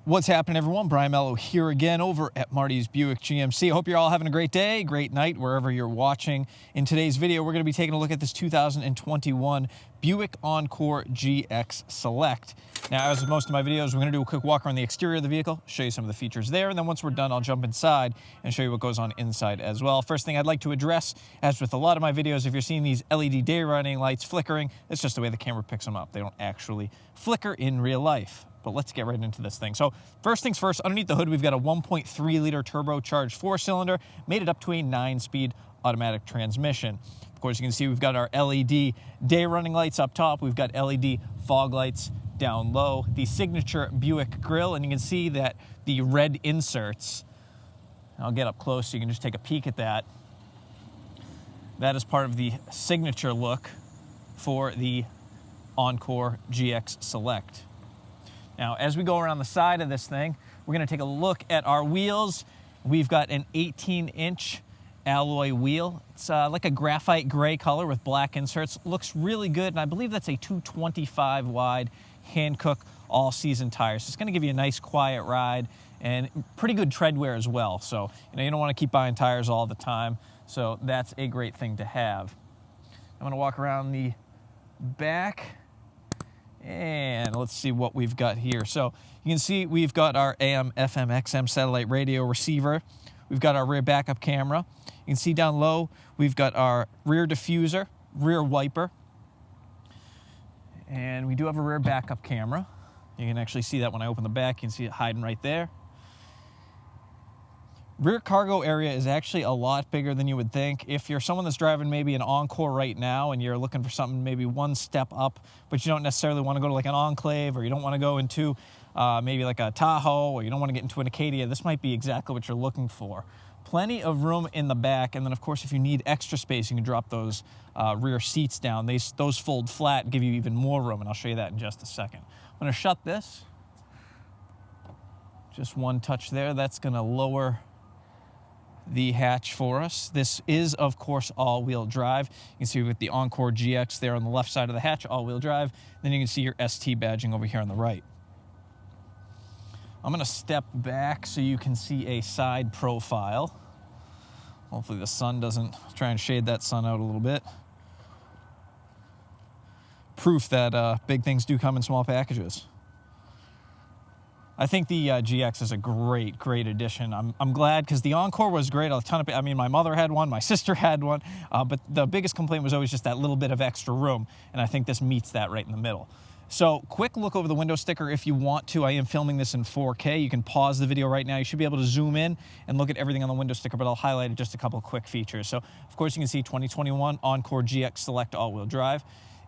What's happening, everyone? Brian Mello here again over at Martys Buick GMC. I hope you're all having a great day, great night, wherever you're watching. In today's video, we're going to be taking a look at this 2021 Buick Encore GX Select. Now, as with most of my videos, we're going to do a quick walk around the exterior of the vehicle, show you some of the features there, and then once we're done, I'll jump inside and show you what goes on inside as well. First thing I'd like to address, as with a lot of my videos, if you're seeing these LED day running lights flickering, it's just the way the camera picks them up. They don't actually flicker in real life. But let's get right into this thing. So first things first, underneath the hood, we've got a 1.3-liter turbocharged 4-cylinder, made it up to a 9-speed automatic transmission. Of course, you can see we've got our LED day running lights up top. We've got LED fog lights down low, the signature Buick grille, and you can see that the red inserts, I'll get up close so you can just take a peek at that. That is part of the signature look for the Encore GX Select. Now, as we go around the side of this thing, we're going to take a look at our wheels. We've got an 18-inch alloy wheel. It's like a graphite gray color with black inserts. Looks really good, and I believe that's a 225 wide Hankook all-season tire. So it's going to give you a nice, quiet ride and pretty good tread wear as well. So, you don't want to keep buying tires all the time. So that's a great thing to have. I'm going to walk around the back. And let's see what we've got here. So you can see we've got our AM, FM, XM satellite radio receiver. We've got our rear backup camera. You can see down low, we've got our rear diffuser, rear wiper. And we do have a rear backup camera. You can actually see that when I open the back. You can see it hiding right there. Rear cargo area is actually a lot bigger than you would think. If you're someone that's driving maybe an Encore right now and you're looking for something maybe one step up, but you don't necessarily want to go to like an Enclave, or you don't want to go into maybe like a Tahoe, or you don't want to get into an Acadia, this might be exactly what you're looking for. Plenty of room in the back, and then of course if you need extra space, you can drop those rear seats down. Those fold flat and give you even more room, and I'll show you that in just a second. I'm going to shut this. Just one touch there. That's going to lower the hatch for us. This is, of course, all-wheel drive. You can see with the Encore GX there on the left side of the hatch, all-wheel drive. Then you can see your ST badging over here on the right. I'm going to step back so you can see a side profile. Hopefully the sun doesn't try and shade that sun out a little bit. Proof that big things do come in small packages. I think the GX is a great addition. I'm glad, because the Encore was great. My mother had one, my sister had one, but the biggest complaint was always just that little bit of extra room, and I think this meets that right in the middle. So, quick look over the window sticker if you want to. I am filming this in 4K. You can pause the video right now. You should be able to zoom in and look at everything on the window sticker, but I'll highlight just a couple of quick features. So, of course, you can see 2021 Encore GX Select all-wheel drive.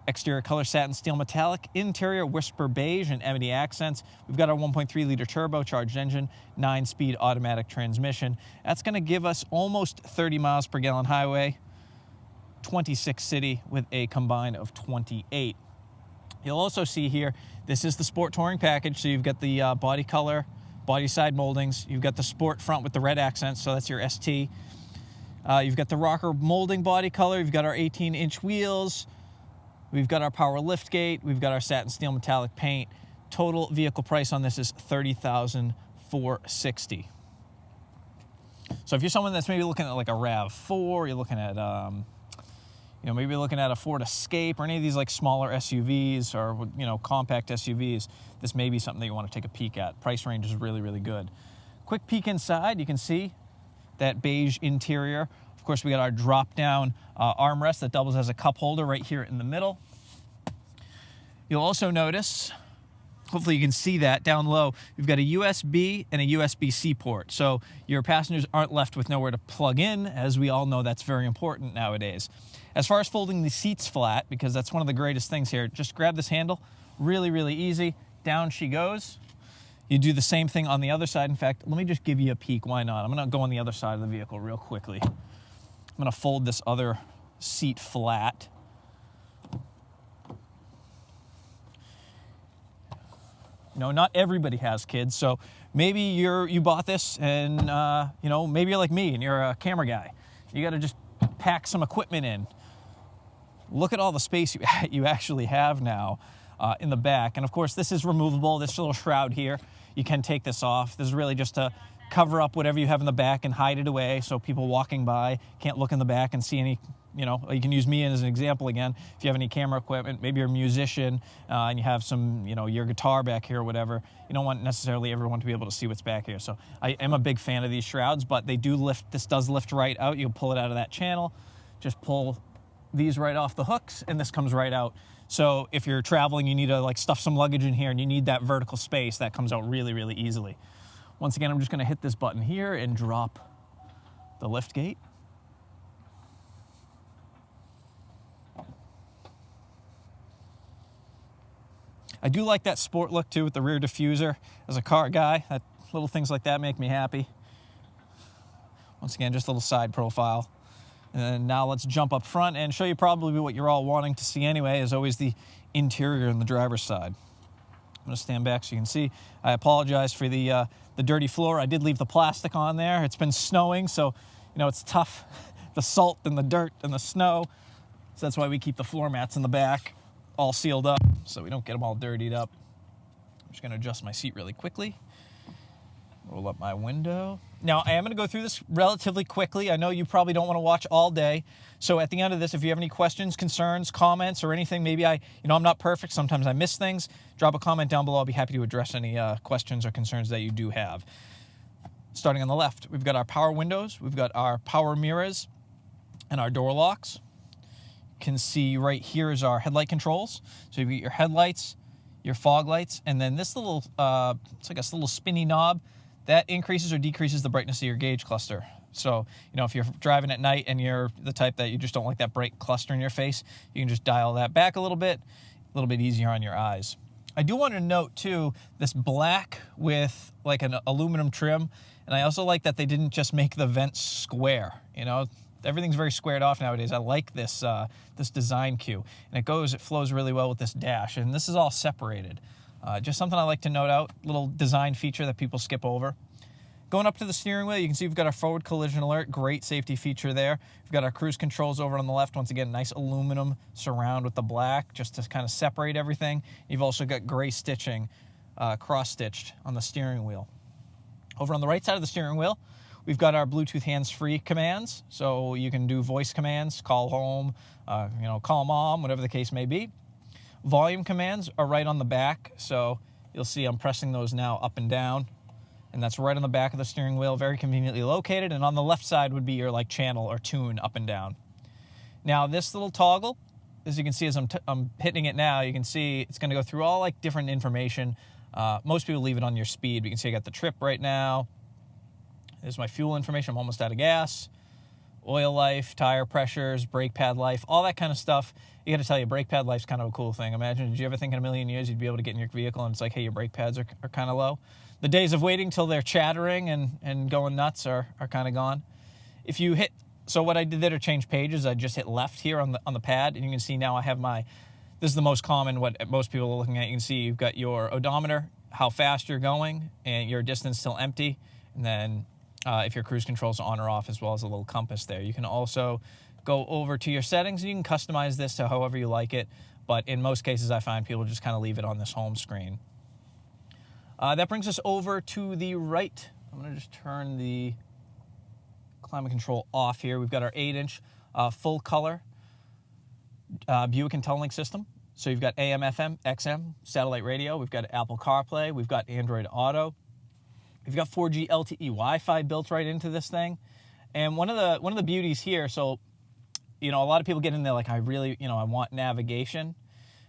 Exterior color satin steel metallic, interior whisper beige and ebony accents. We've got our 1.3-liter turbocharged engine, 9-speed automatic transmission. That's going to give us almost 30 miles per gallon highway, 26 city with a combine of 28. You'll also see here, this is the Sport Touring package, so you've got the body color, body side moldings. You've got the Sport front with the red accents, so that's your ST. You've got the rocker molding body color. You've got our 18-inch wheels. We've got our power lift gate. We've got our satin steel metallic paint. Total vehicle price on this is $30,460. So if you're someone that's maybe looking at like a RAV4, you're looking at, maybe looking at a Ford Escape or any of these like smaller SUVs or, compact SUVs, this may be something that you want to take a peek at. Price range is really good. Quick peek inside, you can see that beige interior. Of course, we got our drop-down armrest that doubles as a cup holder right here in the middle. You'll also notice, hopefully you can see that down low, we've got a USB and a USB-C port. So your passengers aren't left with nowhere to plug in. As we all know, that's very important nowadays. As far as folding the seats flat, because that's one of the greatest things here, just grab this handle, really easy. Down she goes. You do the same thing on the other side. In fact, let me just give you a peek. Why not? I'm going to go on the other side of the vehicle real quickly. I'm going to fold this other seat flat. Not everybody has kids, so maybe you bought this and, maybe you're like me and you're a camera guy. You got to just pack some equipment in. Look at all the space you actually have now in the back. And of course, this is removable, this little shroud here. you can take this off. This is really just to cover up whatever you have in the back and hide it away so people walking by can't look in the back and see any, you know, you can use me as an example again. If you have any camera equipment, maybe you're a musician and you have some, you know, your guitar back here or whatever, you don't want necessarily everyone to be able to see what's back here. So I am a big fan of these shrouds, but they do lift, this does lift right out. You'll pull it out of that channel, just pull these right off the hooks, and this comes right out. So if you're traveling, you need to like stuff some luggage in here and you need that vertical space, that comes out really, really easily. Once again, I'm just gonna hit this button here and drop the lift gate. I do like that sport look too with the rear diffuser. As a car guy, little things like that make me happy. Once again, just a little side profile. And then now let's jump up front and show you probably what you're all wanting to see anyway, is always the interior and the driver's side. I'm gonna stand back so you can see. I apologize for the dirty floor. I did leave the plastic on there. It's been snowing, so you know it's tough. The salt and the dirt and the snow. So that's why we keep the floor mats in the back all sealed up so we don't get them all dirtied up. I'm just gonna adjust my seat really quickly. Roll up my window. Now, I am going to go through this relatively quickly. I know you probably don't want to watch all day. So at the end of this, if you have any questions, concerns, comments, or anything, maybe I'm not perfect. Sometimes I miss things. Drop a comment down below. I'll be happy to address any questions or concerns that you do have. Starting on the left, we've got our power windows. We've got our power mirrors and our door locks. You can see right here is our headlight controls. So you've got your headlights, your fog lights, and then this little, it's like a little spinny knob. That increases or decreases the brightness of your gauge cluster. So, you know, if you're driving at night and you're the type that you just don't like that bright cluster in your face, you can just dial that back a little bit easier on your eyes. I do want to note too, this black with like an aluminum trim. And I also like that they didn't just make the vents square. You know, everything's very squared off nowadays. I like this, this design cue. And it flows really well with this dash. And this is all separated. Just something I like to note out, little design feature that people skip over. Going up to the steering wheel, you can see we've got our forward collision alert, great safety feature there. We've got our cruise controls over on the left. Once again, nice aluminum surround with the black, just to kind of separate everything. You've also got gray stitching, cross-stitched on the steering wheel. Over on the right side of the steering wheel, we've got our Bluetooth hands-free commands. So you can do voice commands, call home, call mom, whatever the case may be. Volume commands are right on the back, so you'll see I'm pressing those now up and down, and that's right on the back of the steering wheel, very conveniently located, and on the left side would be your like channel or tune up and down. Now this little toggle, as you can see as I'm hitting it now, you can see it's going to go through all like different information. Most people leave it on your speed, but you can see I got the trip right now. There's my fuel information, I'm almost out of gas. Oil life, tire pressures, brake pad life, all that kind of stuff. You got to tell you, brake pad life's kind of a cool thing. Imagine, did you ever think in a million years you'd be able to get in your vehicle and it's like, hey, your brake pads are kind of low? The days of waiting till they're chattering and going nuts are kind of gone. If you hit, so what I did there to change pages, I just hit left here on the pad, and you can see now I have this is the most common, what most people are looking at. You can see you've got your odometer, how fast you're going, and your distance till empty, and then if your cruise control's on or off, as well as a little compass there. You can also go over to your settings, and you can customize this to however you like it, but in most cases I find people just kind of leave it on this home screen. That brings us over to the right. I'm going to just turn the climate control off here. We've got our 8-inch full color Buick IntelliLink system. So you've got AM, FM, XM, satellite radio. We've got Apple CarPlay. We've got Android Auto. We've got 4G LTE Wi-Fi built right into this thing. And one of the beauties here, so, you know, a lot of people get in there like, I want navigation.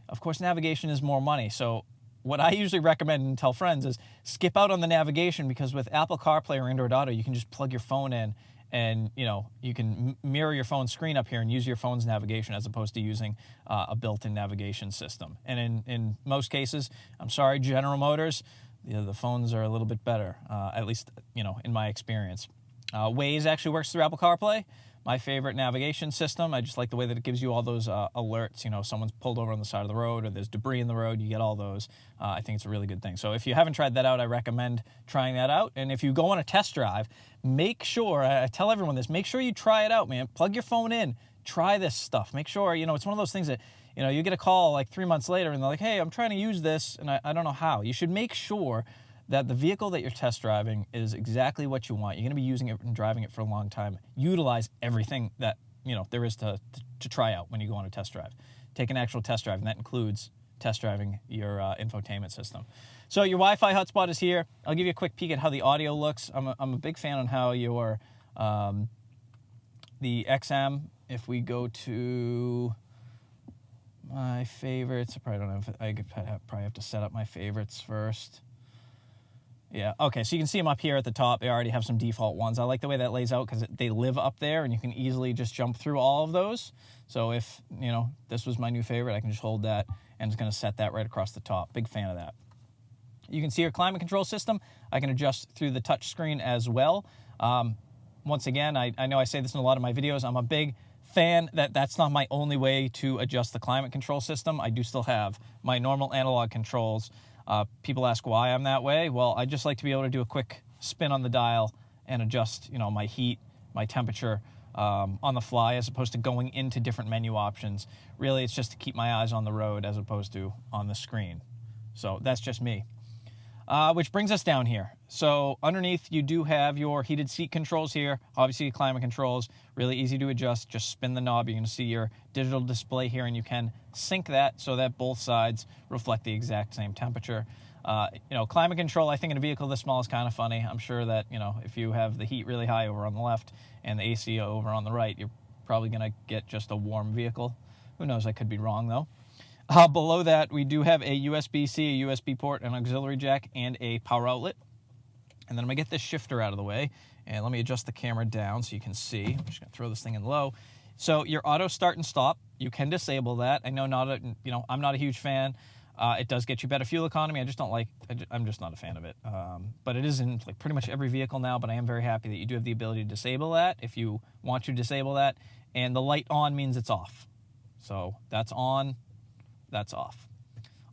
Of course, navigation is more money. So what I usually recommend and tell friends is skip out on the navigation, because with Apple CarPlay or Android Auto, you can just plug your phone in and, you know, you can mirror your phone screen up here and use your phone's navigation as opposed to using a built-in navigation system. And in most cases, I'm sorry, General Motors, the phones are a little bit better, at least, you know, in my experience. Waze actually works through Apple CarPlay. My favorite navigation system. I just like the way that it gives you all those alerts. You know, someone's pulled over on the side of the road or there's debris in the road. You get all those. I think it's a really good thing. So if you haven't tried that out, I recommend trying that out. And if you go on a test drive, make sure, I tell everyone this, make sure you try it out, man. Plug your phone in. Try this stuff. Make sure, you know, it's one of those things that, you know, you get a call like 3 months later and they're like, hey, I'm trying to use this and I don't know how. You should make sure that the vehicle that you're test driving is exactly what you want. You're going to be using it and driving it for a long time. Utilize everything that there is to try out when you go on a test drive. Take an actual test drive, and that includes test driving your infotainment system. So your Wi-Fi hotspot is here. I'll give you a quick peek at how the audio looks. I'm a big fan on how your the XM, if we go to my favorites, I probably don't know if I could probably have to set up my favorites first. Yeah, okay, so you can see them up here at the top. They already have some default ones. I like the way that lays out because they live up there and you can easily just jump through all of those. So if, this was my new favorite, I can just hold that and it's going to set that right across the top. Big fan of that. You can see your climate control system. I can adjust through the touch screen as well. Once again, I know I say this in a lot of my videos. I'm a big fan that that's not my only way to adjust the climate control system. I do still have my normal analog controls. People ask why I'm that way. Well, I just like to be able to do a quick spin on the dial and adjust, my heat, my temperature on the fly, as opposed to going into different menu options. Really, it's just to keep my eyes on the road as opposed to on the screen. So that's just me. Which brings us down here. So underneath, you do have your heated seat controls here. Obviously, climate controls, really easy to adjust. Just spin the knob. You're going to see your digital display here, and you can sync that so that both sides reflect the exact same temperature. Climate control, I think in a vehicle this small is kind of funny. I'm sure that, if you have the heat really high over on the left and the AC over on the right, you're probably going to get just a warm vehicle. Who knows? I could be wrong, though. Below that, we do have a USB-C, a USB port, an auxiliary jack, and a power outlet. And then I'm going to get this shifter out of the way, and let me adjust the camera down so you can see. I'm just going to throw this thing in low. So your auto start and stop, you can disable that. I know I'm not a huge fan. It does get you better fuel economy. I'm just not a fan of it. But it is in pretty much every vehicle now, but I am very happy that you do have the ability to disable that if you want to disable that. And the light on means it's off. So that's on. That's off.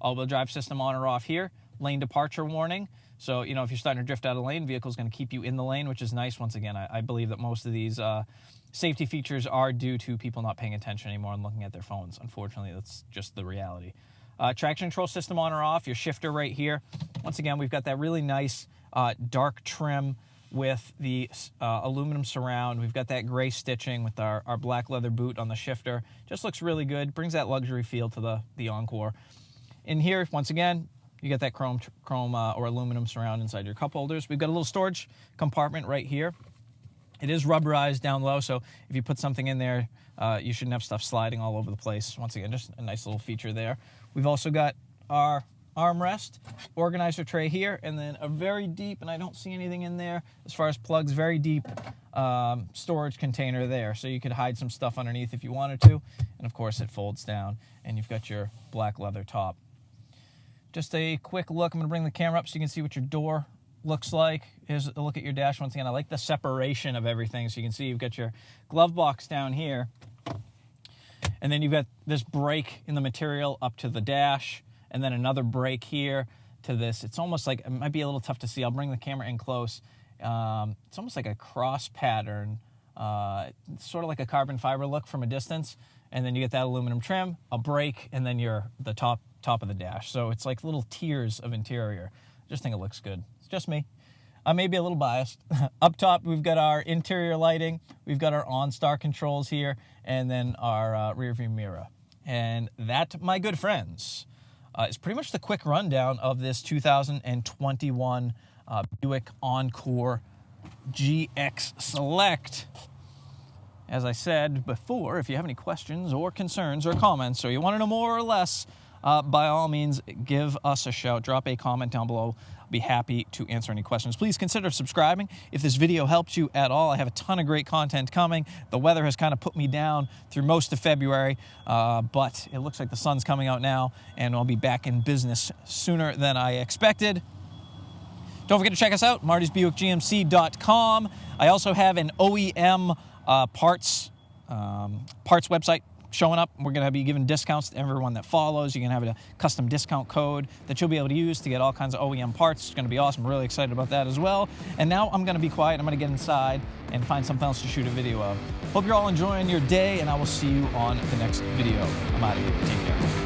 All-wheel drive system on or off here. Lane departure warning. So, if you're starting to drift out of lane, vehicle is going to keep you in the lane, which is nice. Once again, I believe that most of these safety features are due to people not paying attention anymore and looking at their phones. Unfortunately, that's just the reality. Traction control system on or off. Your shifter right here. Once again, we've got that really nice dark trim with the aluminum surround. We've got that gray stitching with our black leather boot on the shifter. Just looks really good. Brings that luxury feel to the Encore. In here, once again, you get that chrome or aluminum surround inside your cup holders. We've got a little storage compartment right here. It is rubberized down low, so if you put something in there, you shouldn't have stuff sliding all over the place. Once again, just a nice little feature there. We've also got our armrest, organizer tray here, and then a very deep, and I don't see anything in there as far as plugs, very deep storage container there. So you could hide some stuff underneath if you wanted to. And of course it folds down, and you've got your black leather top. Just a quick look. I'm going to bring the camera up so you can see what your door looks like. Here's a look at your dash once again. I like the separation of everything. So you can see you've got your glove box down here, and then you've got this break in the material up to the dash, and then another break here to this. It's almost like, it might be a little tough to see. I'll bring the camera in close. It's almost like a cross pattern, sort of like a carbon fiber look from a distance. And then you get that aluminum trim, a break, and then the top of the dash. So it's like little tiers of interior. I just think it looks good. It's just me. I may be a little biased. Up top, we've got our interior lighting. We've got our OnStar controls here, and then our rear view mirror. And that, my good friends, is pretty much the quick rundown of this 2021 Buick Encore GX Select. As I said before, if you have any questions or concerns or comments, or you want to know more or less, by all means, give us a shout. Drop a comment down below. I'll be happy to answer any questions. Please consider subscribing if this video helped you at all. I have a ton of great content coming. The weather has kind of put me down through most of February, but it looks like the sun's coming out now, and I'll be back in business sooner than I expected. Don't forget to check us out, martysbuickgmc.com. I also have an OEM parts website showing up. We're going to be giving discounts to everyone that follows. You can have a custom discount code that you'll be able to use to get all kinds of OEM parts. It's going to be awesome. I'm really excited about that as well. And now I'm going to be quiet. I'm going to get inside and find something else to shoot a video of. Hope you're all enjoying your day, and I will see you on the next video. I'm out of here. Take care.